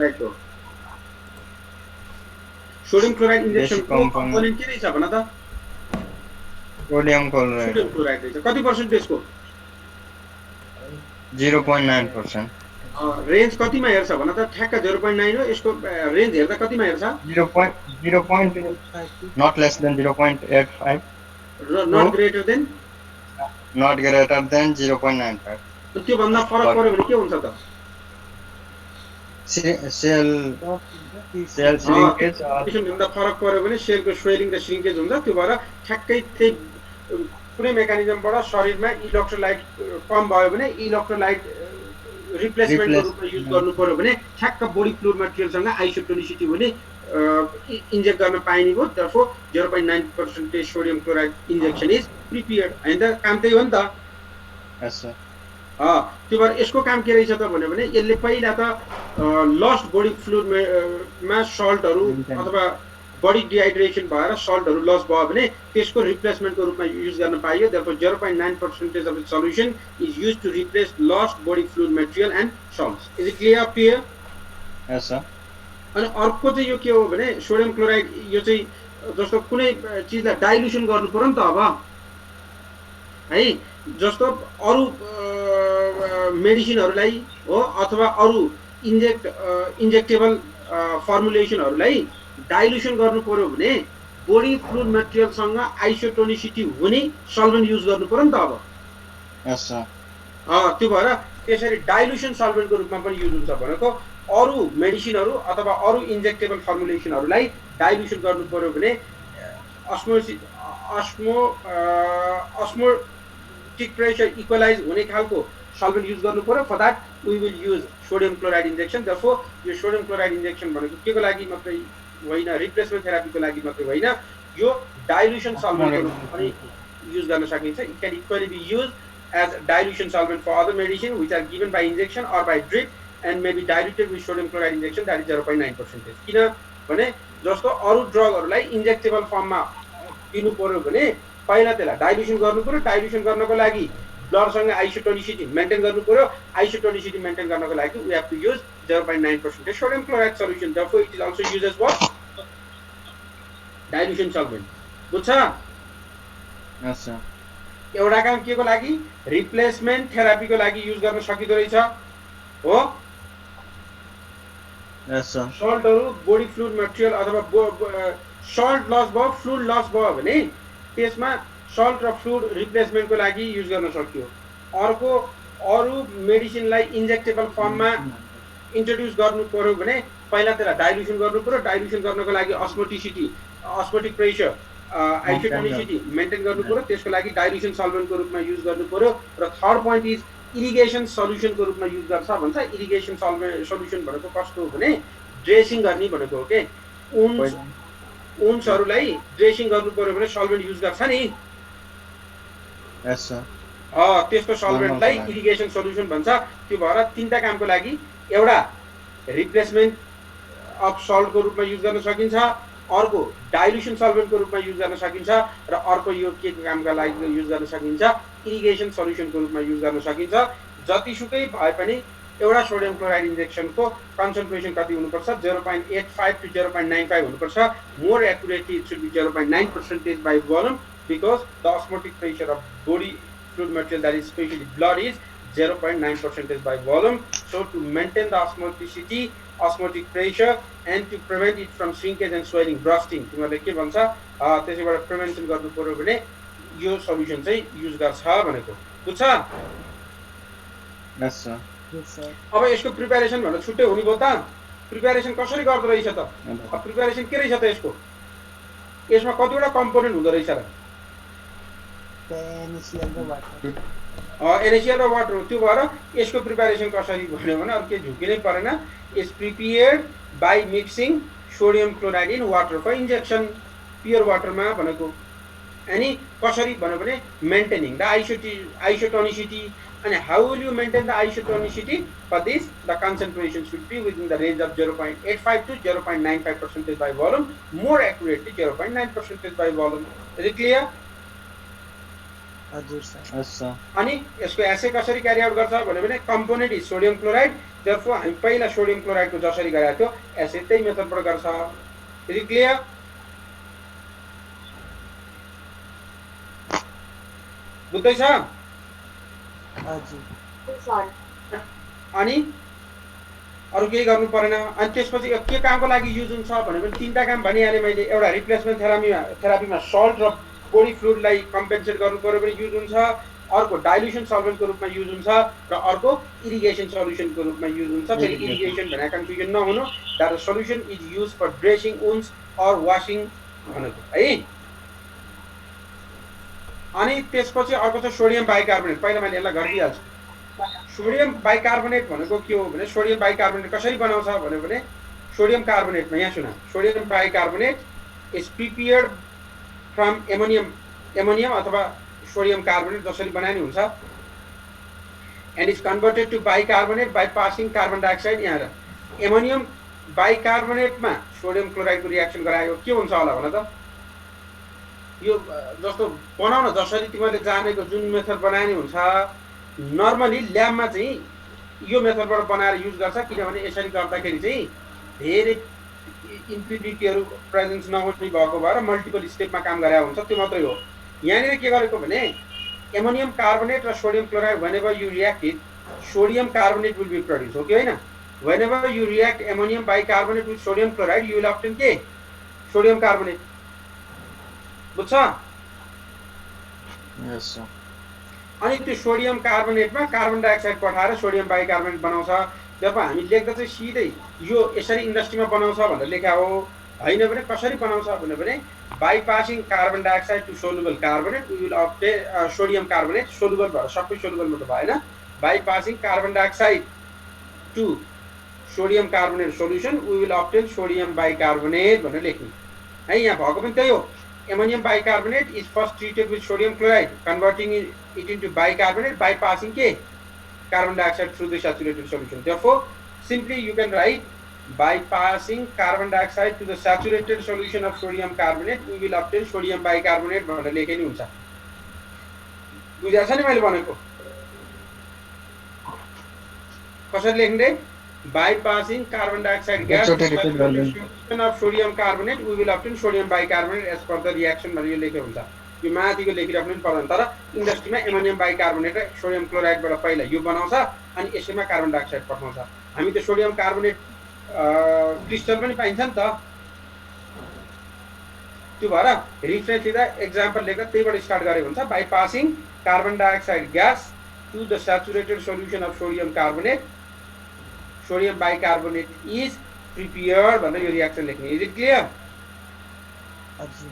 Right हो sodium chloride injection को component के रहेछ भन त सोडियम क्लोराइड सोडियम क्लोराइड रहेछ कति पर्सेन्टेजको 0.9% रेन्ज कतिमा हेर्छ भन त ठ्याक्क 0.9 हो यसको रेन्ज हेर्दा कतिमा हेर्छ 0. Not less than 0.85 र not greater than not greater than 0.95 त्यो भन्दा फरक पर्यो भने के हुन्छ त सेल श्रिङ्केज त्यसो भन्दा फरक पर्यो भने सेलको स्वेलिङ र श्रिङ्केज हुन्छ त्यो भएर ठ्याक्कै त्यही कुनै मेकानिजमबाट शरीरमा इलेक्ट्रोलाइट कम भयो भने इलेक्ट्रोलाइट रिप्लेसमेन्टको रूपमा युज गर्नु पर्यो भने ठ्याक्क बडी फ्लुइड मटेरियलसँग आइसोटोनिसिटी हुने इन्जेक्ट गर्न पाइने भयो तर्फो 0.9% sodium chloride injection is prepared होइन त काम त्यही हो नि त त्यो भएर यसको काम के रहेछ त भन्यो भने यसले पहिला त लस्ट बडी फ्लुइडमा सल्टहरू अथवा बडी डिहाइड्रेसन भएर सल्टहरू लस भयो भने त्यसको रिप्लेसमेन्टको रूपमा युज गर्न पाइयो therefore 0.9% of the solution is used to replace lost body fluid material and salts. Is it clear up here? Yes sir. अनि अर्को चाहिँ यो के हो भने सोडियम क्लोराइड यो चाहिँ जस्तो कुनै चिजलाई डाइल्युसन गर्नु पर्यो नि त अब है जस्तो अरू मेडिसिनहरूलाई हो अथवा अरू इन्जेक्टेबल फर्मुलेसनहरूलाई डाइल्युसन गर्नु पर्यो भने बडी फ्लुइड मटेरियलसँग आइसोटोनिसिटी हुने सल्भेन्ट युज गर्नु पर्यो नि त अब त्यो भएर त्यसरी डाइल्युसन सल्भेन्टको रूपमा पनि युज हुन्छ भनेको अरू मेडिसिनहरू अथवा अरू इन्जेक्टेबल फर्मुलेसनहरूलाई डाइल्युसन गर्नु पर्यो भने अस्मोटिक प्रेसर इक्वलाइज हुने खालको सल्भेन्ट युज गर्नु पर्यो for that we will use sodium chloride injection therefore यो सोडियम क्लोराइड इन्जेक्सन भनेको केको लागि मात्रै होइन रिप्लेसमेन्ट थेरापीको लागि मात्रै होइन यो डाइल्युसन सल्भेन्टको रूपमा पनि युज गर्न सकिन्छ it can equally be use as dilution solvent for other medicine which are given by injection or by drip and may be diluted with sodium chloride injection that is 0.9%. किनभने जस्तो अरू ड्रगहरूलाई injectable फर्ममा दिनु पर्यो भने पहिला त्यसलाई डाइल्युसन गर्नु पर्यो डाइल्युसन गर्नको लागि ब्लडसँग आइसोटोनिसिटी मेन्टेन गर्नु पर्यो आइसोटोनिसिटी मेन्टेन गर्नको लागि we have to use 0.9% sodium chloride solution therefore it is also used as what dilution solvent बुझ्छ एउटा काम के को लागि रिप्लेसमेन्ट थेरापीको लागि युज गर्न सकिदो रहेछ हो सल्टहरू बडी फ्लुइड मटेरियल अथवा सल्ट लस भयो फ्लुइड लस भयो भने त्यसमा सल्ट र फ्लुइड रिप्लेसमेन्टको लागि युज गर्न सकियो अर्को अरू मेडिसिनलाई इन्जेक्टेबल फर्ममा इन्ट्रोड्युस गर्नु पर्यो भने पहिला त्यसलाई डाइल्युसन गर्नु पर्यो डाइल्युसन गर्नको लागि अस्मोटिक प्रेसर आइसोटोनिसिटी मेन्टेन गर्नु पर्यो त्यसको लागि डाइल्युसन सल्भेन्टको रूपमा युज गर्नु पर्यो र थर्ड पोइन्ट इज इरिगेसन सल्युसनको रूपमा युज गर्छ भन्छ इरिगेसन सल्युसन भनेको कस्तो हो भने ड्रेसिङ गर्ने भनेको हो के उन्सहरूलाई ड्रेसिङ गर्नु पर्यो भने सल्भेन्ट युज गर्छ नि त्यस्तो सल्भेन्टलाई इरिगेसन सल्युसन भन्छ त्यो भएर तीनटा कामको लागि एउटा रिप्लेसमेन्ट अफ सल्टको रूपमा युज गर्न सकिन्छ अर्को डाइल्युसन सल्भेन्टको रूपमा युज गर्न सकिन्छ र अर्को यो के कामका लागि युज गर्न सकिन्छ इरिगेसन सल्युसनको रूपमा युज गर्न सकिन्छ जतिसुकै भए पनि एउटा सोडियम क्लोराइड इन्जेक्सनको कन्सन्ट्रेसन कति हुनुपर्छ 0.85 to 0.95 हुनुपर्छ more accurately it should be 0.9% by volume because the osmotic pressure of body fluid material that is especially blood is 0.9% by volume. So to maintain the osmotic pressure and to prevent it from shrinkage and swelling bursting तिमीहरुले के भन्छ त्यसैबाट prevention गर्नु पर्यो भने यो solution चाहिँ use गर्छ भनेको बुझ्छ यस सर अब यसको प्रिपरेसन भनेर छुट्टै हुने भयो त प्रिपरेसन कसरी गर्दो रहेछ त प्रिपरेसन के रहेछ त यसमा कतिवटा कम्पोनेन्ट हुँदो रहेछ र NaCl र वाटर हो त्यो भएर यसको प्रिपरेसन कसरी भन्यो भने अरु के झुकिनै परेन is prepared by mixing sodium chloride in water for injection pure वाटरमा भनेको अनि कसरी भन्यो भने maintaining the isotonicity and how will you maintain the isotonicity for this the concentration should be within the range of 0.85 to 0.95% by volume more accurately 0.9% by volume is it clear हजुर sir Yes, sir. अनि यसको एसे कसरी क्यारी out गर्छ भने component is sodium chloride therefore हामी पहिला sodium क्लोराइडको जसरी गरेको थियो एसे त्यही मेथडबाट गर्छ इज इट क्लियर बुझ्दैछ हजुर अनि अरु केही गर्नु परेन अनि त्यसपछि के कामको लागि युज हुन्छ भने तीनटा काम भनिहालेँ मैले एउटा रिप्लेसमेन्ट थेरापीमा सल्ट र बोडी फ्लुइडलाई कम्पेन्सेट गर्नु पर्यो भने युज हुन्छ अर्को डाइल्युसन सल्भेन्टको रूपमा युज हुन्छ र अर्को इरिगेसन सल्युसनको रूपमा युज हुन्छ फेरि इरिगेसन भनेर कन्फ्युजन नहुनु that solution is use for dressing wounds or washing भनेको है अनि त्यसपछि अर्को छ सोडियम बाइकार्बोनेट पहिला मैले यसलाई गरिदिइहाल्छु सोडियम बाइकार्बोनेट भनेको के हो भने सोडियम बाइकार्बोनेट कसरी बनाउँछ भने सोडियम कार्बोनेटमा यहाँ सुन sodium bicarbonate is prepared from ammonium अथवा सोडियम कार्बोनेट जसरी बनाइने हुन्छ and is converted to bicarbonate by passing carbon dioxide यहाँ एमोनियम बाइकार्बोनेटमा सोडियम क्लोराइडको रियाक्सन गरायो के हुन्छ होला भन त यो जस्तो बनाउन जसरी तिमीले जानेको जुन मेथड बनाइने हुन्छ नर्मली ल्याबमा चाहिँ यो मेथडबाट बनाएर युज गर्छ किनभने यसरी गर्दाखेरि चाहिँ धेरै इम्प्युरिटीहरू प्रेजेन्स नहुने भएको भएर मल्टिपल स्टेपमा काम गरे हुन्छ त्यो मात्रै हो यहाँनिर के गरेको भने एमोनियम कार्बोनेट र sodium chloride whenever you react it sodium carbonate will be produced हो कि हैन whenever you react ammonium bicarbonate with sodium chloride you will obtain के सोडियम कार्बोनेट बुझ्छ Yes, sir. अनि त्यो सोडियम कार्बोनेटमा कार्बन डाइअक्साइड पठाएर sodium bicarbonate बनाउँछ जब हामी लेख्दा चाहिँ सिधै यो यसरी इन्डस्ट्रीमा बनाउँछ भनेर लेखा हो हैन भने कसरी बनाउँछ भने by passing carbon dioxide to soluble carbonate we will obtain sodium carbonate soluble भएर सबै सोलुबलमा त भएन by passing carbon dioxide to sodium carbonate solution we will obtain sodium bicarbonate भनेर लेख्नु है यहाँ भएको पनि त्यही हो ammonium bicarbonate is first treated with sodium chloride, converting it into bicarbonate by passing carbon dioxide through the saturated solution. Therefore, simply you can write by passing carbon dioxide to the saturated solution of sodium carbonate, we will obtain sodium bicarbonate. भनेर लेखे नि हुन्छ बुझ्या छ नि मैले भनेको कसरी लेख्ने by passing carbon dioxide gas to the solution of sodium carbonate we will obtain sodium bicarbonate as per the reaction भनेर लेखे हुन्छ यो माथिको लेखिराख्नु पनि पर्दैन तर इन्डस्ट्रीमा एमोनियम बाइकार्बोनेट र सोडियम क्लोराइडबाट पहिला यो बनाउँछ अनि यसैमा कार्बन डाइअक्साइड पठाउँछ हामी त सोडियम कार्बोनेट क्रिस्टल पनि पाइन्छ नि त त्यो भएर रिफरेन्स लिँदा एक्जाम्पल लेख्दा त्यहीबाट स्टार्ट गरेको हुन्छ by passing carbon dioxide gas to the saturated solution of sodium carbonate sodium bicarbonate is prepared भनेर यो रियाक्सन लेख्ने इज इट क्लियर हजुर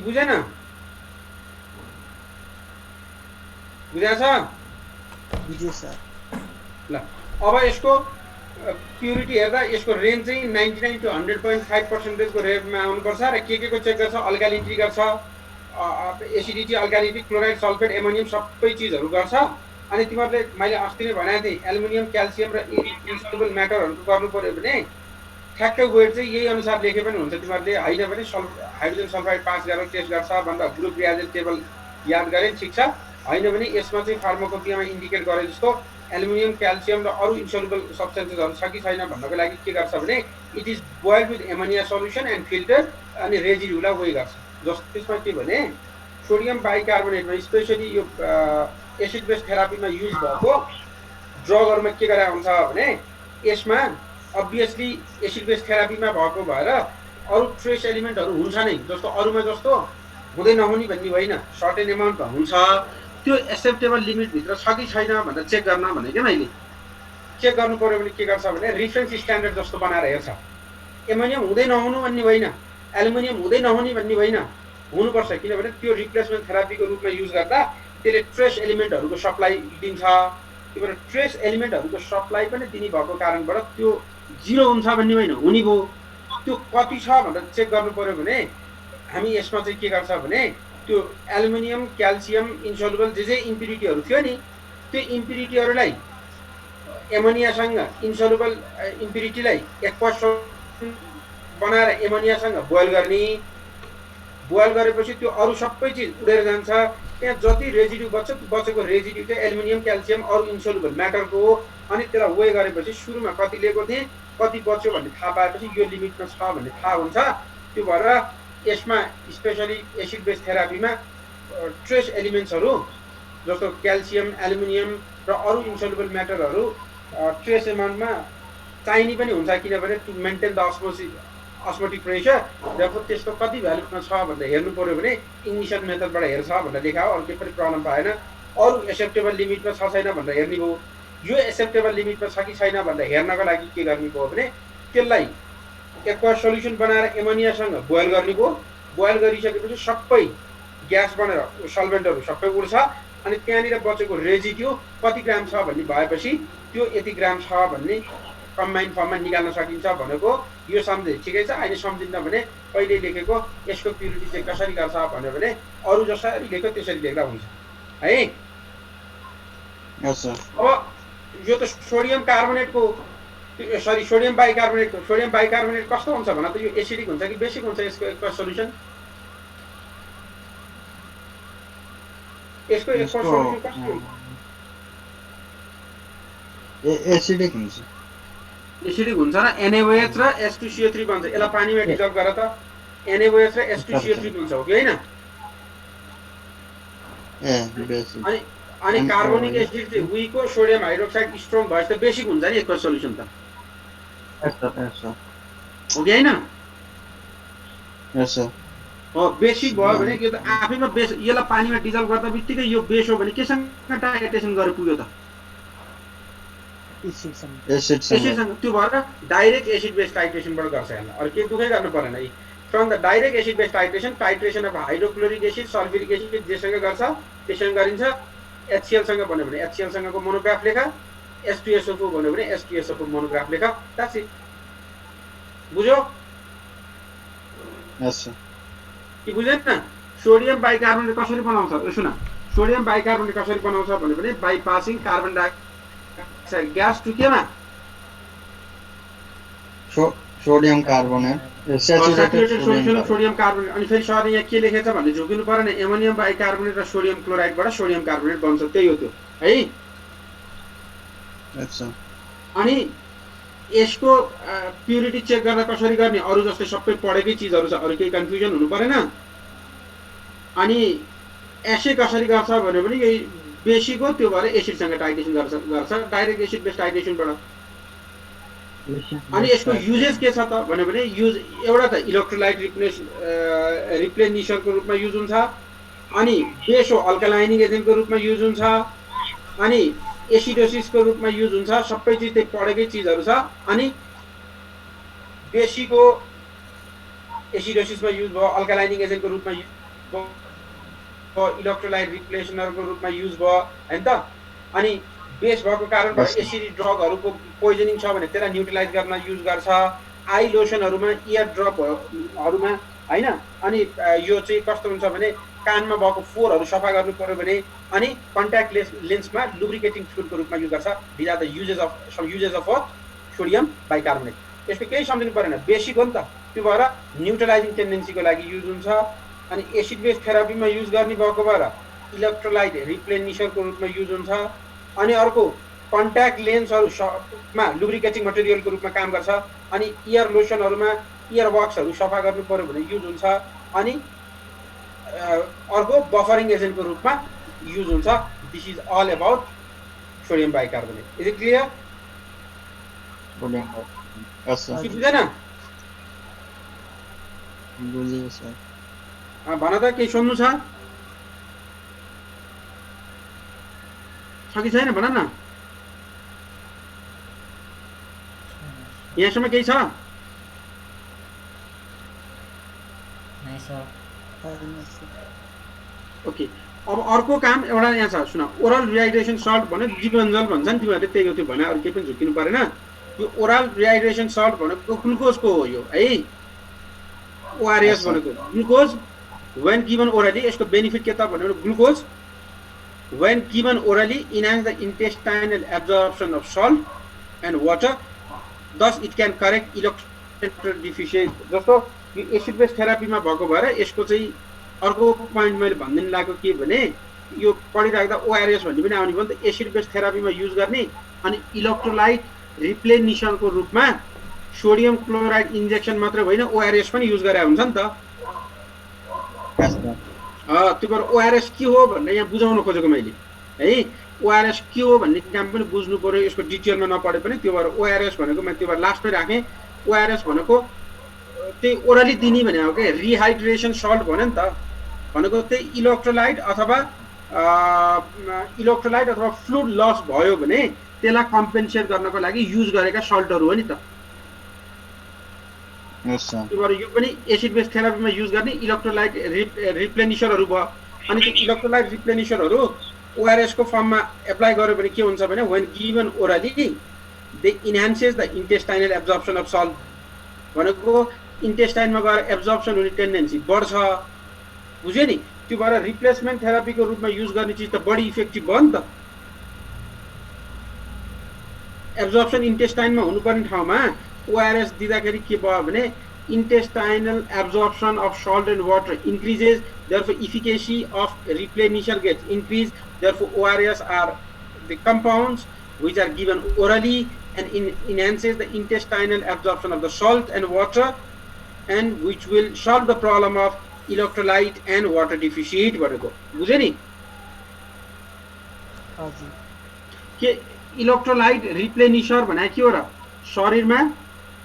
बुझेन बुझ्या छ बुझ्यो सर ल अब यसको प्युरिटी हेर्दा यसको रेन्ज चाहिँ 99 to 100.5% को रेटमा आउनुपर्छ र के को चेक गर्छ अल्कालिनिटी गर्छ एसिडिटी अल्कालिनिटी क्लोराइड सल्फेट एमोनियम सबै चीजहरु गर्छ अनि तिमीहरुले मैले अस्ति नै भनेको थिएँ एल्युमिनियम क्याल्सियम र इन्सोल्युबल म्याटरहरुको गर्नु पर्यो भने ठ्याक्कै वेट चाहिँ यही अनुसार लेखे पनि हुन्छ तिमीहरुले हैन भने हाइड्रोजन सल्फाइड पास गरेर टेस्ट गर्छ भन्दा ग्रुप रिएजेन्ट टेबल याद गरे ठिक छ हैन भने यसमा चाहिँ फार्माकोपियामा इन्डिकेट गरे जस्तो एल्युमिनियम क्याल्सियम र अरु इन्सोल्युबल सब्स्टेन्सेसहरु छ कि छैन भन्नको लागि के गर्छ भने it is boiled with ammonia solution and filter अनि रेजिड्युलाई वेइ गर्छ जस्तो त्यसमा के भने सोडियम बाइकार्बोनेटमा स्पेशली यो एसिड बेस थेरापीमा युज भएको ड्रगहरुमा के गरे हुन्छ भने यसमा अब्भियसली एसिड बेस थेरापीमा भएको भएर अरु ट्रेस एलिमेन्टहरु हुन्छ नै जस्तो अरुमा जस्तो हुँदै नहुने भन्ने होइन सर्टेन एमाउन्ट हुन्छ त्यो एक्सेप्टेबल लिमिट भित्र छ कि छैन भनेर चेक गर्न भनेको मैले चेक गर्नु पर्यो भने के गर्छ भने रेफरेन्स स्ट्यान्डर्ड जस्तो बनाएर हेर्छ एमोनियम हुँदै नहुनु भन्ने होइन एल्युमिनियम हुँदै नहुने भन्ने होइन हुनुपर्छ किनभने त्यो रिप्लेसमेन्ट थेरापीको रूपमा युज गर्दा त्यसले ट्रेस एलिमेन्टहरुको सप्लाई दिन्छ त्यही ट्रेस एलिमेन्टहरुको सप्लाई पनि दिने भएको कारणबाट त्यो जिरो हुन्छ भन्ने होइन हुने भो त्यो कति छ भनेर चेक गर्नु पर्यो भने हामी यसमा चाहिँ के गर्छ भने त्यो एल्युमिनियम क्याल्सियम इन्सोल्युबल जे इम्प्युरिटीहरु थियो नि त्यो इम्प्युरिटीहरुलाई एमोनियासँग इन्सोल्युबल इम्प्युरिटीलाई 1% बनाएर एमोनियासँग बोइल गर्ने बोइल गरेपछि त्यो अरू सबै चिज उडेर जान्छ, त्यहाँ जति रेजिड्यू बच्छ त्यो बचेको रेजिड्यू चाहिँ एल्युमिनियम क्याल्सियम अरू इन्सोल्युबल म्याटरको हो। अनि त्यसलाई वे गरेपछि सुरुमा कति लिएको थिएँ कति बच्यो भन्ने थाहा पाएपछि यो लिमिटमा छ भन्ने थाहा हुन्छ। त्यो भएर यसमा स्पेसली एसिड बेस थेरापीमा ट्रेस एलिमेन्ट्सहरू जस्तो क्याल्सियम एल्युमिनियम र अरू इन्सोल्युबल म्याटरहरू ट्रेस एमाउन्टमा चाहिने पनि हुन्छ, किनभने टु मेन्टेन द अस्मोटिक प्रेसर। जब त्यसको कति भ्यालुमा छ भनेर हेर्नु पर्यो भने इग्निसन मेथडबाट हेर्छ भनेर लेखायो, अरू केही पनि प्रब्लम पाएन। अरू एक्सेप्टेबल लिमिटमा छ छैन भनेर हेर्ने भयो। यो एक्सेप्टेबल लिमिटमा छ कि छैन भनेर हेर्नको लागि के गर्ने भयो भने त्यसलाई एक्वा सोल्युसन बनाएर एमोनियासँग बोइल गर्ने भयो। बोइल गरिसकेपछि सबै ग्यास बनेर सल्भेन्टहरू सबै उड्छ। अनि त्यहाँनिर बचेको रेजिड्यू कति ग्राम छ भन्ने भएपछि त्यो यति ग्राम छ भन्ने कम्बाइन फर्ममा निकाल्न सकिन्छ भनेको यो सम्झे ठिकै छ। अहिले सम्झिन्न भने पहिले लेखेको यसको प्युरिटी चाहिँ कसरी गर्छ भन्यो भने अरू जसरी लेख्यो त्यसरी लेख्दा हुन्छ है। अब यो त सोडियम कार्बोनेटको सरी सोडियम बाइकार्बोनेट कस्तो हुन्छ भन त? यो एसिडिक हुन्छ कि बेसिक हुन्छ यसको एक्वा सोल्युसन? यसको एक्वा सोल्युसन कस्तो हुन्छ? एसिडिक हुन्छ। एसिडिक हुन्छ र NaOH र H2CO3 बन्छ। यसलाई पानीमा डिजल्भ गर त NaOH र H2CO3 बन्छ हो कि हैन? अनि कार्बोनिक एसिड चाहिँ वीको सोडियम हाइड्रोक्साइड स्ट्रङ भएछ त बेसिक हुन्छ नि एक्वा सोल्युसन त हो कि हैन? हो बेसिक भयो भने यो त आफैमा बेस। यसलाई पानीमा डिजल्भ गर्दा बित्तिकै यो बेस हो भने केसँग टाइट्रेसन गरेर पुग्यो त? एसिडसँग। त्यो भएर डाइरेक्ट एसिड बेस टाइट्रेसनबाट गर्छ यसलाई, अरू केही दुःखै गर्नु परेन। From the direct acid base titration of hydrochloric acid sulphuric acid जेसँग गर्छ त्यससँग गरिन्छ। HCl सँग भन्यो भने HCl सँगको मोनोग्राफ लेख, H2SO4 भन्यो भने H2SO4 मोनोग्राफ लेख। That's it. बुझ्यो कि बुझेन? सोडियम बाइकार्बोनेट कसरी बनाउँछ? यो सुन, सोडियम बाइकार्बोनेट कसरी बनाउँछ भन्यो भने by passing carbon dioxide gas to केमा? Sodium carbonate saturated solution of sodium carbonate. अनि फेरि सरले यहाँ के लेखेछ भने झुकिनु परेन, एमोनियम बाइकार्बोनेट र सोडियम क्लोराइडबाट सोडियम कार्बोनेट बन्छ। त्यही हो त्यो है। अनि यसको प्युरिटी चेक गर्दा कसरी गर्ने? अरू जस्तै सबै पढेकै चिजहरू छ, अरू केही कन्फ्युजन हुनु परेन। अनि एसए कसरी गर्छ भन्यो भने यही बेसिक हो। त्यो भएर एसिडसँग टाइट्रेसन गर्छ डाइरेक्ट एसिड बेस टाइट्रेसनबाट। अनि यसको युजेस के छ त भन्यो भने युज एउटा त इलेक्ट्रोलाइट रिप्लेनिसरको रूपमा युज हुन्छ। अनि बेस हो अल्कालाइनिङ एजेन्टको रूपमा युज हुन्छ। अनि एसिडोसिसको रूपमा युज हुन्छ। सबै चिज त्यही पढेकै चिजहरू छ। अनि बेसिक हो एसिडोसिसमा युज भयो, अल्कालाइनिङ एजेन्टको रूपमा युज भयो, इलेक्ट्रोलाइट रिप्लेसनरको रूपमा युज भयो हैन त। अनि बेस भएको कारणबाट एसिडिक ड्रगहरूको पोइजनिङ छ भने त्यसलाई न्युट्रलाइज गर्न युज गर्छ। आई लोसनहरूमा, इयर ड्रपहरूमा हैन। अनि यो चाहिँ कस्तो हुन्छ भने कानमा भएको फोरहरू सफा गर्नु पर्यो भने अनि कन्ट्याक्ट लेन्समा लुब्रिकेटिङ फ्लुइडको रूपमा युज गर्छ। These are the uses of sodium bicarbonate. यसको केही सम्झिनु परेन, बेसिक हो नि त। त्यो भएर न्युट्रलाइजिङ टेन्डेन्सीको लागि युज हुन्छ। अनि एसिड बेस थेरापीमा युज गर्ने भएको भएर इलेक्ट्रोलाइट रिप्लेनिसरको रूपमा युज हुन्छ। अनि अर्को कन्ट्याक्ट लेन्सहरूमा लुब्रिकेटिङ मटेरियलको रूपमा काम गर्छ। अनि इयर लोसनहरूमा इयर बक्सहरू सफा गर्नु पर्यो भने युज हुन्छ। अनि अर्को बफरिङ एजेन्टको रूपमा युज हुन्छ। This is all about sodium bicarbonate. Is it clear? बुझेँ सर। भन त केही सोध्नु छ कि छैन? भन न, यहाँसम्म केही छ? ओके। अब अर्को काम एउटा यहाँ छ, सुन। ओरल रिहाइड्रेसन सल्ट भन्यो जीवनजल भन्छ नि, तिमीहरूले त्यही हो। त्यो भने अरू केही पनि झुकिनु परेन। यो ओरल रिहाइड्रेसन सल्ट भनेको ग्लुकोजको हो यो है। ORS भनेको ग्लुकोज when given orally। यसको बेनिफिट के त भन्यो भने glucose when given orally enhance the intestinal absorption of salt and water, thus it can correct electrolyte deficiency। जस्तो यो एसिड बेस थेरापीमा भएको भएर यसको चाहिँ अर्को पोइन्ट मैले भनिदिनु लागेको के भने यो पढिराख्दा ओआरएस भन्ने पनि आउने भयो नि त एसिड बेस थेरापीमा युज गर्ने अनि इलेक्ट्रोलाइट रिप्लेनिसनको रूपमा सोडियम क्लोराइड इन्जेक्सन मात्र होइन ओआरएस पनि युज गरे हुन्छ नि त त्यो भएर ओआरएस के हो भनेर यहाँ बुझाउन खोजेको मैले है ओआरएस के हो भन्ने काम पनि बुझ्नु पर्यो यसको डिटेलमा नपढे पनि त्यो भएर ओआरएस भनेको मैले त्यो भएर लास्टमै राखेँ ओआरएस भनेको त्यही ओरली दिने भने हो क्या रिहाइड्रेसन सल्ट भन्यो नि त भनेको त्यही इलेक्ट्रोलाइट अथवा फ्लुइड लस भयो भने त्यसलाई कम्पेन्सेट गर्नको लागि युज गरेका सल्टहरू हो नि त त्यो भएर यो पनि एसिड बेस थेरापीमा युज गर्ने इलेक्ट्रोलाइट रिप्लेनिसरहरू भयो अनि त्यो इलेक्ट्रोलाइट रिप्लेनिसरहरू ओआरएस को फर्ममा एप्लाई गर्यो भने के हुन्छ भने when given orally they enhances the intestinal absorption of salt भनेको इन्टेस्टाइनमा गएर एब्जर्प्सन हुने टेन्डेन्सी बढ्छ बुझ्यो नि त्यो भएर रिप्लेसमेन्ट थेरापीको रूपमा युज गर्ने चिज त बढी इफेक्टिभ भयो नि त एब्जर्प्सन इन्टेस्टाइनमा हुनुपर्ने ठाउँमा ओआरएस दिँदाखेरि के भयो भने intestinal absorption of salt and water increases, therefore efficacy of replenisher gets increased. Therefore ORS are the compounds which are given orally and enhances the intestinal absorption of the salt and water and which will solve the problem of electrolyte and water deficit भनेको बुझ्यो नि के electrolyte रिप्लेनिसर भने के हो र शरीरमा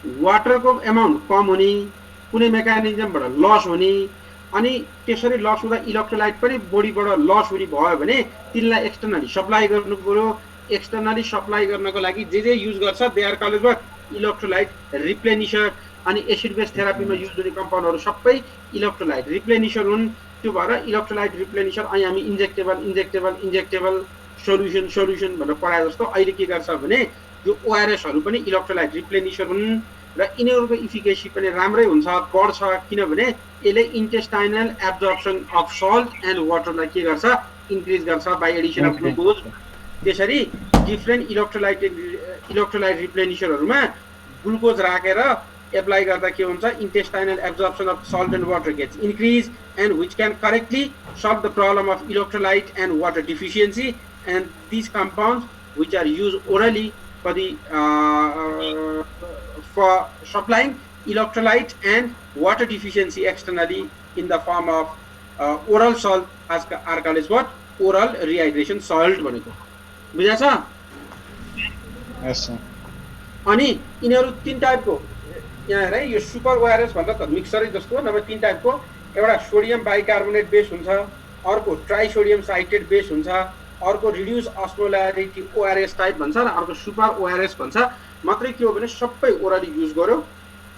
वाटरको amount कम हुने कुनै मेकानिजमबाट लस हुने अनि त्यसरी लस हुँदा इलेक्ट्रोलाइट पनि बडीबाट लस हुने भयो भने तिनलाई एक्सटर्नली सप्लाई गर्नु पर्यो एक्सटर्नली सप्लाई गर्नको लागि जे युज गर्छ they are called what electrolyte replenisher अनि एसिड बेस थेरापीमा युज हुने कम्पाउन्डहरु सबै इलेक्ट्रोलाइट रिप्लेनिसर हुन् त्यो भएर इलेक्ट्रोलाइट रिप्लेनिसर अनि हामी इन्जेक्टेबल सोल्युसन भनेर पढाए जस्तो अहिले के गर्छ भने यो ओआरएस हरु पनि इलेक्ट्रोलाइट रिप्लेनिसर हुन् र यिनीहरुको इफिकेसी पनि राम्रै हुन्छ बढ्छ किनभने यसले intestinal absorption of salt and वाटरलाई के गर्छ इन्क्रिज गर्छ बाइ एडिसन अफ ग्लुकोज त्यसरी डिफरेन्ट इलेक्ट्रोलाइट रिप्लेनिसरहरुमा ग्लुकोज राखेर एप्लाई गर्दा के हुन्छ intestinal absorption of salt and water gets increase and which can correctly solve the problem of electrolyte and water deficiency and this compounds which are used orally for supplying electrolyte and water deficiency externally in the form of oral salt as are called as what oral rehydration salt भनेको बुझ्या छ यस sir अनि यिनीहरु तीन टाइपको यहाँ हेर यो super ORS भन्दा त मिक्सरै जस्तो नभए तीन टाइपको एउटा सोडियम बाइकार्बोनेट बेस हुन्छ अर्को ट्राइसोडियम साइट्रेट बेस हुन्छ अर्को रिड्युस अस्मोलारिटी ओआरएस टाइप भन्छ र अर्को सुपर ओआरएस भन्छ मात्रै के हो भने सबै ओरली युज गर्यो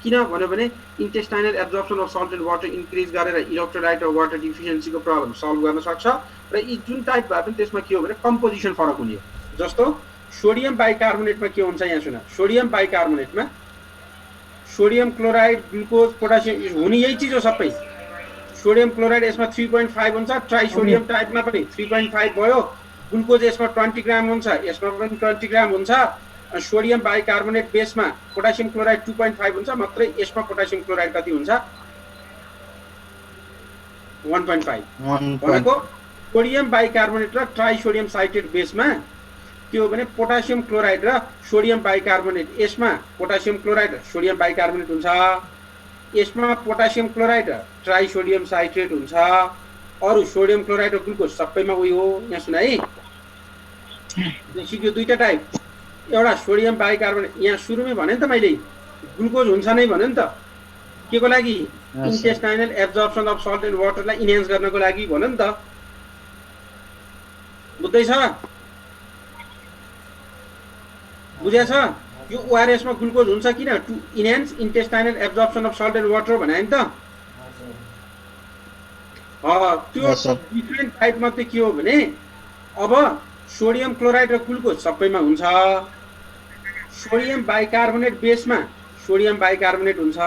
किन भने intestinal absorption of salt and water increase गरेर इलेक्ट्रोलाइट र वाटर डिफिसियन्सीको प्रब्लम सल्भ गर्न सक्छ र यी जुन टाइप भए पनि त्यसमा के हो भने कम्पोजिसन फरक हुने हो जस्तो सोडियम बाइकार्बोनेटमा के हुन्छ यहाँ सुन सोडियम बाइकार्बोनेटमा सोडियम क्लोराइड ग्लुकोज पोटासियम हुने यही चीज हो सबै सोडियम क्लोराइड यसमा 3.5 हुन्छ ट्राइसोडियम टाइपमा पनि 3.5 भयो ग्लुकोज यसमा 20 ग्राम हुन्छ यसमा पनि 20 ग्राम हुन्छ सोडियम बाइकार्बोनेट बेसमा पोटासियम क्लोराइड 2.5 हुन्छ मात्रै यसमा पोटासियम क्लोराइड कति हुन्छ 1.5 भनेको सोडियम बाइकार्बोनेट र ट्राइसोडियम साइट्रेट बेसमा के हो भने पोटासियम क्लोराइड र सोडियम बाइकार्बोनेट यसमा पोटासियम क्लोराइड र सोडियम बाइकार्बोनेट हुन्छ यसमा पोटासियम क्लोराइड र ट्राइसोडियम साइट्रेट हुन्छ अरु सोडियम क्लोराइड र ग्लुकोज सबैमा उही हो यहाँ सुन है सिक्यो दुईटा टाइप एउटा सोडियम बाइकार्बोनेट यहाँ सुरुमै भने नि त मैले ग्लुकोज हुन्छ नै भने नि त के को लागि intestinal absorption of salt and वाटरलाई इन्हान्स गर्नको लागि भन्नु नि त बुझ्दैछ बुझ्या छ यो ओआरएस मा ग्लुकोज हुन्छ किन to enhance intestinal absorption of salt and water भने नि त त्यो डिफरेन्ट टाइप मध्ये के हो भने अब सोडियम क्लोराइड र ग्लुकोज सबैमा हुन्छ सोडियम बाइकार्बोनेट बेसमा सोडियम बाइकार्बोनेट हुन्छ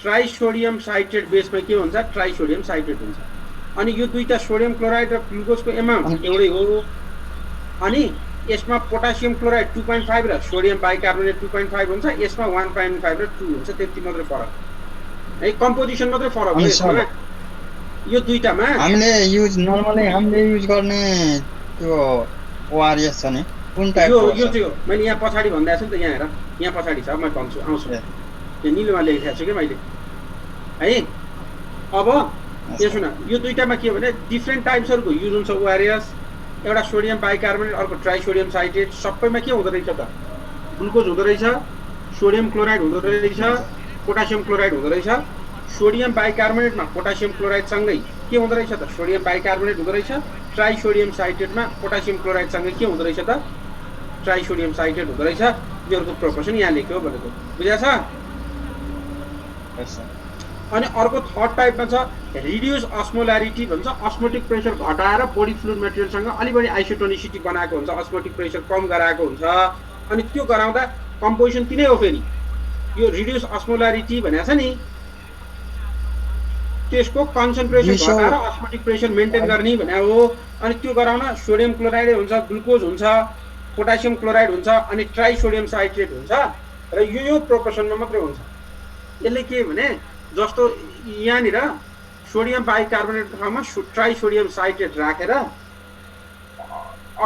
ट्राइसोडियम साइट्रेट बेसमा के हुन्छ ट्राइसोडियम साइट्रेट हुन्छ अनि यो दुईटा सोडियम क्लोराइड र ग्लुकोजको एमाउन्ट एउटै हो अनि यसमा पोटासियम क्लोराइड 2.5 र सोडियम बाइकार्बोनेट 2.5 हुन्छ यसमा 1.5 र 2 हुन्छ त्यति मात्र फरक है कम्पोजिसन मात्रै फरक हो अनि यसमा सर यो दुईटामा हामीले नर्मली हामीले युज गर्ने त्यो ओआरएस छ नि कुन टाइपको यो हो यो सर? चाहिँ हो मैले यहाँ पछाडि भन्दैछु नि त यहाँ हेर यहाँ पछाडि छ म भन्छु आउँछु ए, यो निलोमा लेखेको छु कि मैले है अब यो सुन यो दुईटामा के हो भने डिफ्रेन्ट टाइप्सहरूको युज हुन्छ ओआरएस एउटा सोडियम बाइकार्बोनेट अर्को ट्राइसोडियम साइट्रेट सबैमा के हुँदो रहेछ त ग्लुकोज हुँदो रहेछ सोडियम क्लोराइड हुँदो रहेछ पोटासियम क्लोराइड हुँदो रहेछ सोडियम बाइकार्बोनेटमा पोटासियम क्लोराइडसँगै के हुँदो रहेछ त सोडियम बाइकार्बोनेट हुँदो रहेछ ट्राइसोडियम साइट्रेटमा पोटासियम क्लोराइडसँगै के हुँदो रहेछ त ट्राइसोडियम साइट्रेट हुँदो रहेछ योहरूको प्रोपोर्सन यहाँ लेख्यो भनेको बुझाएको छ yes, sir. अनि अर्को थर्ड टाइपमा छ रिड्युस अस्मोलारिटी भन्छ अस्मोटिक प्रेसर घटाएर बडी फ्लुइड मेटेरियलसँग अलि बढी आइसोटोनिसिटी बनाएको हुन्छ अस्मोटिक प्रेसर कम गराएको हुन्छ अनि त्यो गराउँदा कम्पोजिसन तिनै हो फेरि यो रिड्युस अस्मोलारिटी भनेको छ नि त्यसको कन्सन्ट्रेसन घटाएर अस्मोटिक प्रेसर मेन्टेन गर्ने भने हो अनि त्यो गराउन सोडियम क्लोराइड हुन्छ ग्लुकोज हुन्छ पोटासियम क्लोराइड हुन्छ अनि ट्राइसोडियम साइट्रेट हुन्छ र यो प्रोपोर्सनमा मात्रै हुन्छ यसले के भने जस्तो यहाँनिर सोडियम बाइकार्बोनेटको ठाउँमा ट्राइसोडियम साइट्रेट राखेर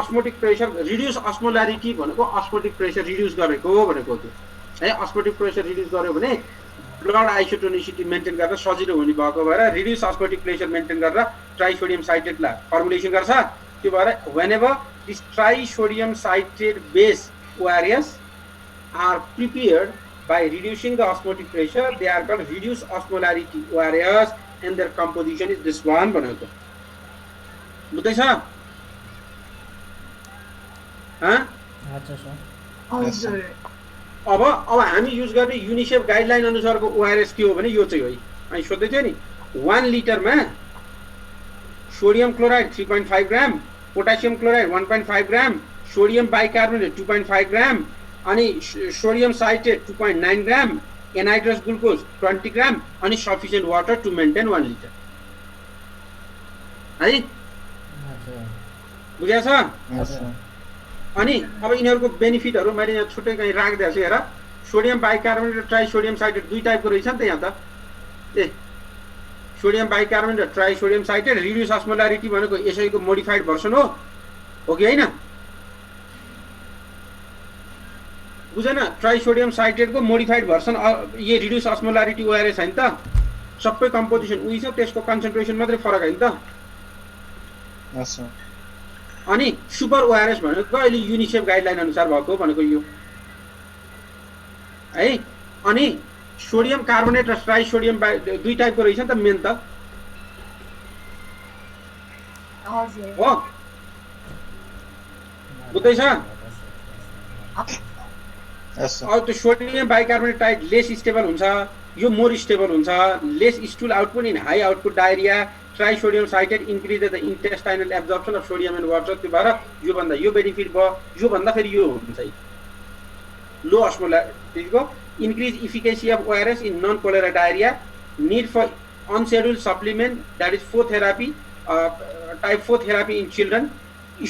अस्मोटिक प्रेसर रिड्युस अस्मोलारिटी भनेको अस्मोटिक प्रेसर रिड्युस गरेको भनेको त्यो है अस्मोटिक प्रेसर रिड्युस गर्यो भने ब्लड आइसोटोनिसिटी मेन्टेन गर्न सजिलो हुने भएको भएर रिड्युस अस्मोटिक प्रेसर मेन्टेन गरेर ट्राइसोडियम साइट्रेटलाई फर्मुलेसन गर्छ त्यो भएर whenever this trisodium citrate base ORS are prepared by reducing the osmotic pressure, they are called reduced osmolarity ORS and their composition is this one भनेको बुझ्दैछ हजुर अब हामी युज गर्ने UNICEF guideline अनुसारको ओआरएस के हो भने यो चाहिँ हो अनि सोध्दै थियो नि 1 लिटरमा sodium chloride 3.5 gram potassium chloride 1.5 gram sodium bicarbonate 2.5 gram अनि sodium citrate 2.9 gram anhydrous glucose 20 gram अनि sufficient water to maintain 1 litre है बुझ्या छ Yes, sir. अनि अब यिनीहरूको बेनिफिटहरू मैले यहाँ छुट्टै कहीँ राखिदिएको छु हेर सोडियम बाइकार्बोनेट र ट्राइसोडियम साइट्रेट दुई टाइपको रहेछ नि त यहाँ त ए सोडियम बाइकार्बोनेट र ट्राइसोडियम साइट्रेट रिड्युस अस्मोलारिटी भनेको यसैको मोडिफाइड भर्सन हो कि होइन बुझेन ट्राइसोडियम साइट्रेटको मोडिफाइड भर्सन यो रिड्युस अस्मोलारिटी ओआरएस होइन त सबै कम्पोजिसन उही छ त्यसको कन्सन्ट्रेसन मात्रै फरक होइन त Yes, sir. अनि सुपर ओआरएस भनेको अहिले युनिसेफ गाइडलाइन अनुसार भएको भनेको यो है अनि सोडियम कार्बोनेट र ट्राइसोडियम दुई टाइपको रहेछ नि त मेन त हजुर हो बुझ्दैछ Yes, sir. अब त्यो sodium bicarbonate type lace stable हुन्छ यो मोर स्टेबल हुन्छ lace stool output in high output diarrhoea trisodium citrate increase the intestinal absorption of sodium and water त्यो भएर योभन्दा यो बेनिफिट भयो योभन्दा फेरि यो हुन्छ लो अस्मोलारिटीको increase efficacy of ORS in non cholera diarrhoea need for unscheduled supplement that is 4 therapy type 4 therapy in children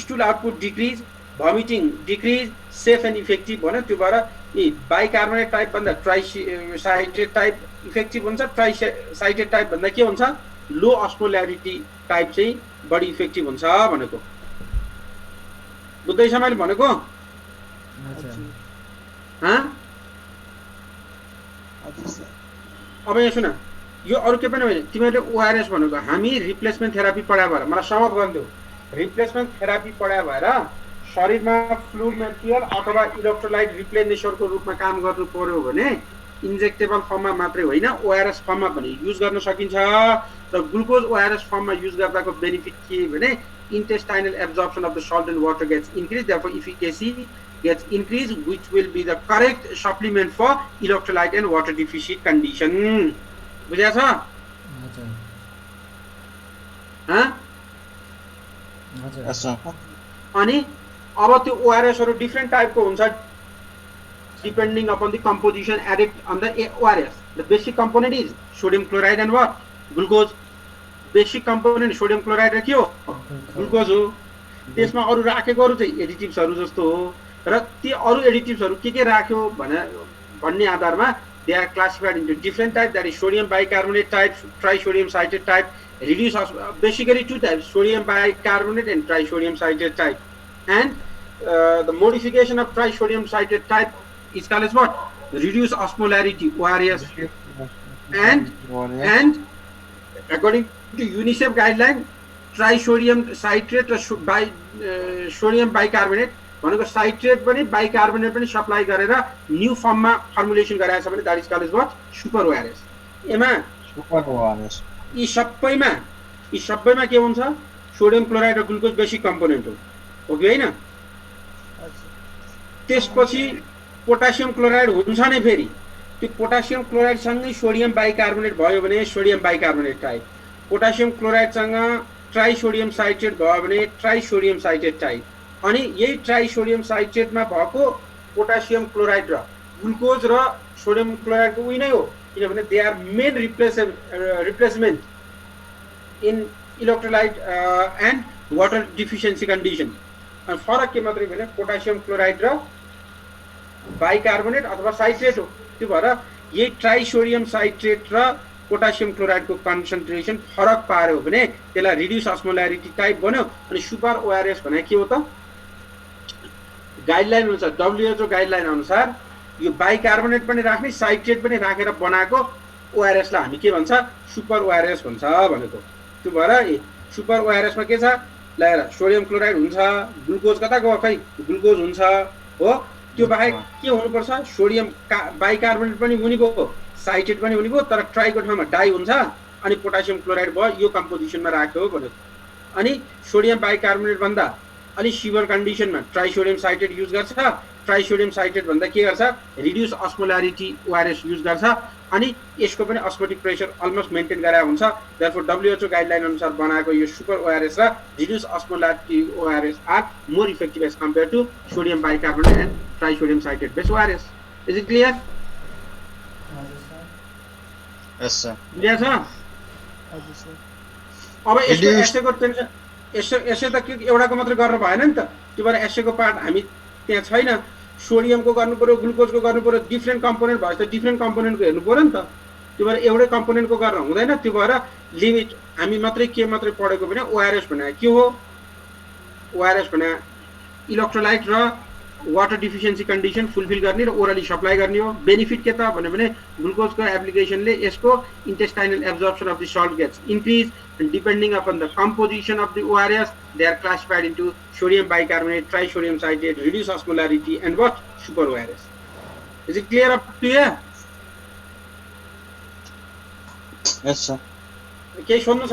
stool output decrease vomiting decrease safe and effective भन्यो त्यो भएर यी बाइकार्बोनेट टाइप भन्दा ट्राइसाइट्रेट टाइप इफेक्टिभ हुन्छ ट्राइसाइट्रेट type भन्दा के हुन्छ लो अस्मोलारिटी type चाहिँ बढी इफेक्टिभ हुन्छ भनेको बुझ्दैछ मैले भनेको हजुर सर अब यहाँ सुन यो अरू के पनि होइन तिमीहरूले ओआरएस भनेको हामी रिप्लेसमेन्ट थेरापी पढायो भएर मलाई सहमत गरिदेऊ रिप्लेसमेन्ट थेरापी पढायो भएर शरीरमा फ्लुइड मेटेरियल अथवा इलेक्ट्रोलाइट रिप्लेनिसरको रूपमा काम गर्नु पर्यो भने इन्जेक्टेबल फर्ममा मात्रै होइन ओआरएस फर्ममा पनि युज गर्न सकिन्छ र ग्लुकोज ओआरएस फर्ममा युज गर्दाको बेनिफिट के भने intestinal absorption of the salt and water gets increased, therefore efficacy gets increased, which will be the correct supplement for electrolyte and water deficit condition. बुझ्या छ? अनि अब त्यो ओआरएसहरु डिफरेंट टाइपको हुन्छ depending upon the composition added on the ORS. The basic component is sodium chloride and what? Glucose. Basic component sodium chloride के हो? Glucose हो. त्यसमा अरु राखेको अरु चाहिँ एडिटिभ्सहरु जस्तो हो र ती अरु एडिटिभ्सहरु के राख्यो भन्ने आधारमा they are classified into different types, that is sodium bicarbonate type, trisodium citrate type, reduced basically two types, sodium bicarbonate and trisodium citrate type. And the modification of trisodium citrate type is called as what? Reduced osmolarity, ORS. And according to UNICEF guideline, trisodium citrate र sodium bicarbonate भनेको citrate पनि bicarbonate पनि supply गरेर new फर्ममा formulation गराएको छ भने that is called as what? Super ORS. एमा सुपर ओआरएस यी सबैमा के हुन्छ? सोडियम क्लोराइड र ग्लुकोज बेसिक कम्पोनेन्ट हो कि हैन? त्यसपछि पोटासियम क्लोराइड हुन्छ नै फेरि. त्यो पोटासियम क्लोराइड सँगै सोडियम बाइकार्बोनेट भयो भने sodium bicarbonate type. Potassium chloride सँग ट्राइसोडियम साइट्रेट भयो भने ट्राइसोडियम साइट्रेट टाइप. अनि यही ट्राइसोडियम साइट्रेटमा भएको पोटासियम क्लोराइड र ग्लुकोज र सोडियम क्लोराइडको उही नै हो, किनभने they are main replacement in electrolyte and water deficiency condition. अनि फरक के मात्रै भने पोटासियम क्लोराइड र बाइकार्बोनेट अथवा साइट्रेट हो. त्यो भएर यही ट्राइसोडियम साइट्रेट र पोटासियम क्लोराइड को कन्सन्ट्रेसन फरक पार्यो भने त्यसलाई रिड्युस अस्मोलारिटी टाइप बन्यो. अनि सुपर ओआरएस भने के हो त? गाइडलाइन हुन्छ, WHO गाइडलाइन अनुसार यो बाइकार्बोनेट पनि राख्ने साइट्रेट पनि राखेर बनाएको ओआरएस लाई हामी के भन्छ? सुपर ओआरएस भन्छ भनेको. त्यो भएर सुपर ओआरएस मा के छ? ल सोडियम क्लोराइड हुन्छ, ग्लुकोज कता गयो? खै ग्लुकोज हुन्छ हो. त्यो बाहेक के हुनुपर्छ? सोडियम बाइकार्बोनेट पनि हुने भयो, साइट्रेट पनि हुने भयो, तर ट्राइको ठाउँमा डाई हुन्छ. अनि पोटासियम क्लोराइड भयो, यो कम्पोजिसनमा राख्यो भनेको. अनि सोडियम बाइकार्बोनेट भन्दा अलि सिभियर कन्डिसनमा ट्राइसोडियम साइट्रेट युज गर्छ. ट्राइसोडियम साइट्रेट भन्दा के गर्छ? रिड्युस अस्मोलारिटी ओआरएस युज गर्छ. अनि यसको पनि अस्मोटिक प्रेसर अलमोस्ट मेन्टेन गराएको हुन्छ. देयरफोर WHO गाइडलाइन अनुसार बनाएको यो सुपर ओआरएस र reduce osmolarity ORS are more effective as compare to sodium bicarbonate and trisodium citrate based ORS. Is it clear? Yes sir. Clear छ? हजुर सर. अब यसको टेन्सन यसो त के एउटाको मात्र गर्न भएन नि त. त्यो भएर एसएको पार्ट हामी त्यहाँ छैन. सोडियमको गर्नु पर्यो, ग्लुकोजको गर्नु पर्यो, डिफ्रेन्ट कम्पोनेन्ट भएछ त डिफ्रेन्ट कम्पोनेन्टको हेर्नु पर्यो नि त. त्यो भएर एउटै कम्पोनेन्टको गर्न हुँदैन. त्यो भएर लिमिट हामी मात्रै पढेको भने ओआरएस भने के हो? ओआरएस भने इलेक्ट्रोलाइट र वाटर डिफिसियन्सी कन्डिसन फुलफिल गर्ने र ओरली सप्लाई गर्ने हो. बेनिफिट के त भने ग्लुकोजको एप्लिकेसनले यसको intestinal absorption of the salt gets increase. And depending upon the composition of the ORS, they are classified into sodium bicarbonate, trisodium citrate, reduced osmolarity, and what? Super ORS. Is it clear up to here? Yes, sir. के सोध्नु छ?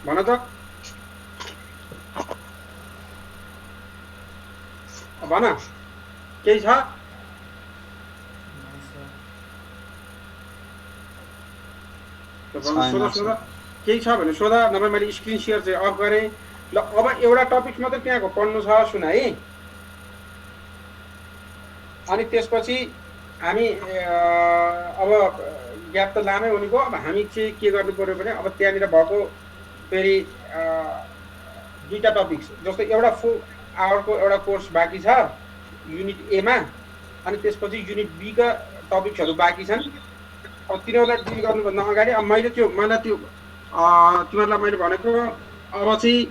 भन त. भन केही छ? सोधा केही छ भने सोधा, नभए मैले स्क्रिन सेयर चाहिँ अफ गरेँ. ल अब एउटा टपिक मात्रै त्यहाँको पढ्नु छ, सुन है. अनि त्यसपछि हामी अब ग्याप त लामै हुने भयो. अब हामी चाहिँ के गर्नु पर्यो भने अब त्यहाँनिर भएको फेरि दुईटा टपिक्स, जस्तो एउटा 4 आवरको एउटा कोर्स बाँकी छ युनिट एमा, अनि त्यसपछि युनिट बी का टपिक्सहरू बाँकी छन्. अब तिनीहरूलाई डिल गर्नुभन्दा अगाडि अब मलाई त्यो तिमीहरूलाई मैले भनेको अब चाहिँ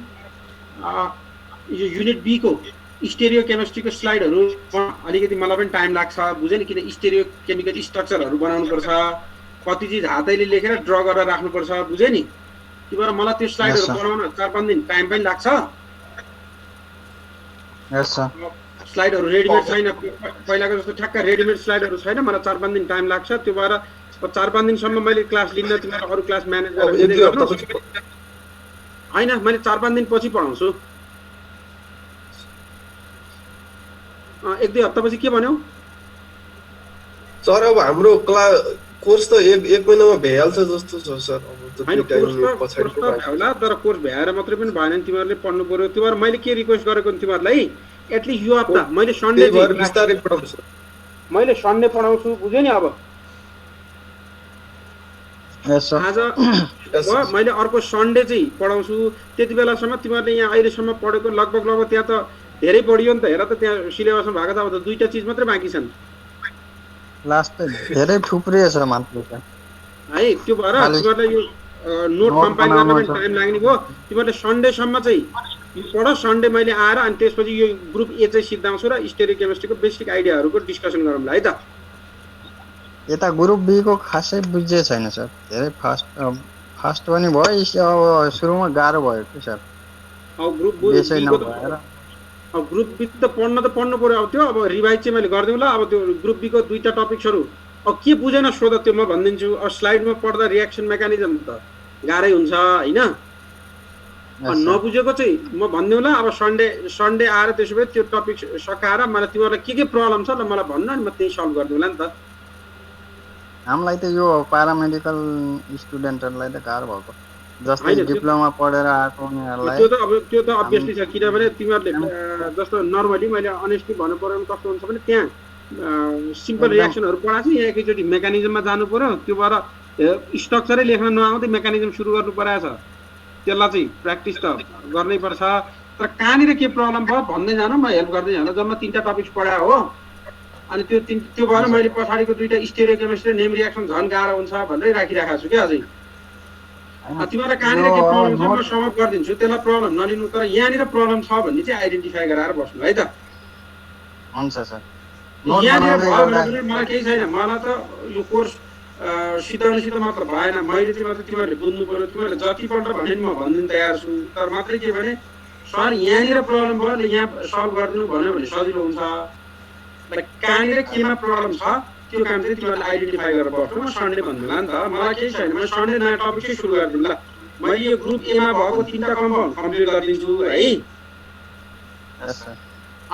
यो युनिट बी को स्टेरियो केमिस्ट्रीको स्लाइडहरू अलिकति मलाई पनि टाइम लाग्छ, बुझ्यो नि? किन स्टेरियो केमिकल स्ट्रक्चरहरू बनाउनुपर्छ, कति चिज हातैले लेखेर ड्र गरेर राख्नुपर्छ, बुझ्यो नि? त्यो भएर मलाई त्यो स्लाइडहरू बनाउन 4-5 दिन टाइम पनि लाग्छ. स्लाइडहरू रेडिमेड छैन, पहिलाको जस्तो ठ्याक्क रेडिमेड स्लाइडहरू छैन. मलाई 4-5 दिन टाइम लाग्छ. त्यो भएर 4-5 दिनसम्म मैले क्लास लिन्न, तिमीहरू अरू क्लास म्यानेज गरेर होइन, मैले 4-5 दिन पछि पढाउँछु. 1-2 हप्तापछि के भन्यौ सर? अब हाम्रो कोर्स त एक महिनामा भइहाल्छ जस्तो छ सर. होला, तर कोर्स भ्याएर मात्रै पनि भएन, तिमीहरूले पढ्नु पर्यो. त्यो भएर मैले के रिक्वेस्ट गरेको तिमीहरूलाई, एटलिस्ट यो हप्ता मैले सन्डे पढाउँछु, बुझ्यो नि? अब आज मैले अर्को सन्डे चाहिँ पढाउँछु. त्यति बेलासम्म तिमीहरूले यहाँ अहिलेसम्म पढेको लगभग त्यहाँ त धेरै पढियो नि त हेर त त्यहाँ सिलेबसमा भएको त अब त 2टा चिज मात्रै बाँकी छन् लास्ट धेरै थुप्रिएछ मात्र छ है त्यो भएर खाली तिमीहरूलाई यो नोट नोट कम्पाइल गर्न बनाउनु पनि छ। टाइम लाग्ने भयो तिमीहरूले सन्डेसम्म चाहिँ यो पढ सन्डे मैले आएर अनि त्यसपछि यो ग्रुप ए चाहिँ सिद्धाउँछु र स्टेरियोकेमिस्ट्रीको बेसिक आइडियाहरूको डिस्कसन गरौँला है त यता ग्रुप बी को खासै बुझ्दै छैन सर धेरै फास्ट पनि भयो अब सुरुमा गाह्रो भयो कि सर अब ग्रुप बेसै बीको नभएर अब ग्रुप बी त पढ्नु पर्यो अब त्यो अब रिभाइज चाहिँ मैले गरिदिउँला अब त्यो ग्रुप बीको 2टा टपिक्सहरू अब के बुझेन सोध त्यो म भनिदिन्छु अब स्लाइडमा पढ्दा रियाक्सन मेकानिजम त गाह्रै हुन्छ होइन नबुझेको चाहिँ म भनिदिउँला अब सन्डे आएर त्यसो भए त्यो टपिक सकाएर मलाई तिमीहरूलाई के प्रब्लम छ ल मलाई भन्नु अनि म त्यही सल्भ गरिदिउँला नि त हामीलाई त यो प्यारामेडिकल स्टुडेन्टहरूलाई त गाह्रो भएको जस्तै होइन, त्यो- डिप्लोमा पढेर आएको उनीहरूलाई त्यो त अभियसली छ किनभने तिमीहरूले जस्तो नर्मली मैले अनेस्टली भन्नु पर्यो भने कस्तो हुन्छ भने त्यहाँ सिम्पल एकदम। रियाक्सनहरू पढाएको छ यहाँ एकैचोटि मेकानिजममा जानु पर्यो त्यो भएर स्ट्रक्चरै लेख्न नआउँदै मेकानिजम सुरु गर्नु परेको छ त्यसलाई चाहिँ प्र्याक्टिस त गर्नै पर्छ तर कहाँनिर के प्रब्लम भयो भन्दै जानु म हेल्प गर्दै जानु जम्मा 3टा टपिक्स पढाए हो अनि त्यो भएर मैले पछाडिको 2टा स्टेरियोकेमिस्ट्री नेम रियाक्सन झन् गाह्रो हुन्छ भनेरै राखिराखेको छु क्या अझै तिमीहरूलाई कहाँनिर के प्रब्लम छ म सल्भ गरिदिन्छु त्यसलाई प्रब्लम नलिनु तर यहाँनिर प्रब्लम छ भन्ने चाहिँ आइडेन्टिफाई गराएर बस्नु है त हुन्छ सर नोट यहाँनिर बनाउँदै भयो गर्दा भने मलाई केही छैन मलाई त यो कोर्स सिद्धान्तसित मात्र भएन मैले तिमीहरूले बुझ्नु पर्यो तिमीहरूले जतिपल्ट भने नि म भनिदिनु तयार छु तर मात्रै के भने सर यहाँनिर प्रब्लम भयो ल यहाँ सल्भ गरिदिनु भन्यो भने सजिलो हुन्छ कहाँनिर केमा प्रब्लम छ त्यो काम चाहिँ तिमीहरूले आइडेन्टिफाई गरेर बस्नु म सन्डे भन्दिनँ नि त मलाई केही छैन म सन्डे नयाँ टपिकै सुरु गरिदिनु ल मैले यो ग्रुप एमा भएको 3टा कम्पाउन्ड कम्प्लिट गरिदिन्छु है यस सर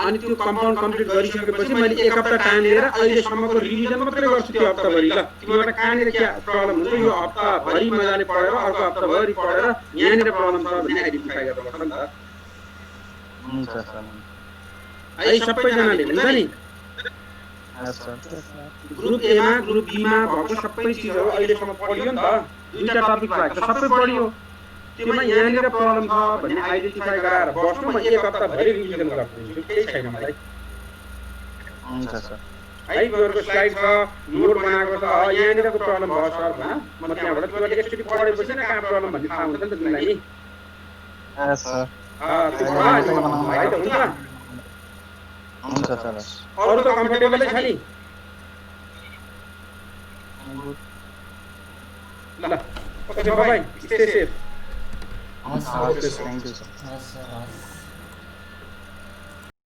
अनि त्यो कम्पाउन्ड कम्प्लिट गरिसकेपछि मैले 1 हप्ता टाइम लिएर अहिलेसम्मको रिभिजन मात्रै गर्छु त्यो हप्ताभरि ल तिमीहरूलाई कहाँनिर के प्रब्लम हुन्छ यो हप्ताभरि मजाले पढेर अर्को हप्ताभरि पढेर यहाँनिर प्रब्लम छ भन्ने आइडेन्टिफाई गरेर बस्छ नि त हुन्छ सर है सबैजनाले हुन्छ नि यस सर ग्रुप एमा ग्रुप बीमा भएको सबै चिजहरू अहिलेसम्म पढियो नि त 2टा टपिक भएको त सबै पढियो त्योमा यहाँनिर प्रब्लम छ भन्ने आइडेन्टिफाई गराएर बस्नु म 1 हप्ताभरि रिभिजन गरिदिन्छु केही छैन मलाई हुन्छ सर है तिमीहरूको स्लाइड छ नोट बनाएको छ यहाँनिरको प्रब्लम भयो सर भन म त्यहाँबाट तिमीहरूले एकचोटि पढेपछि नै कहाँ प्रब्लम भन्ने थाहा हुन्छ नि त तिमीलाई नि यस सर त्यो भयो नि है त हुन्छ हुन्छ सर अरू त कम्फर्टेबलै छ नि ल okay bye stay safe thank you sir हस् सर हस्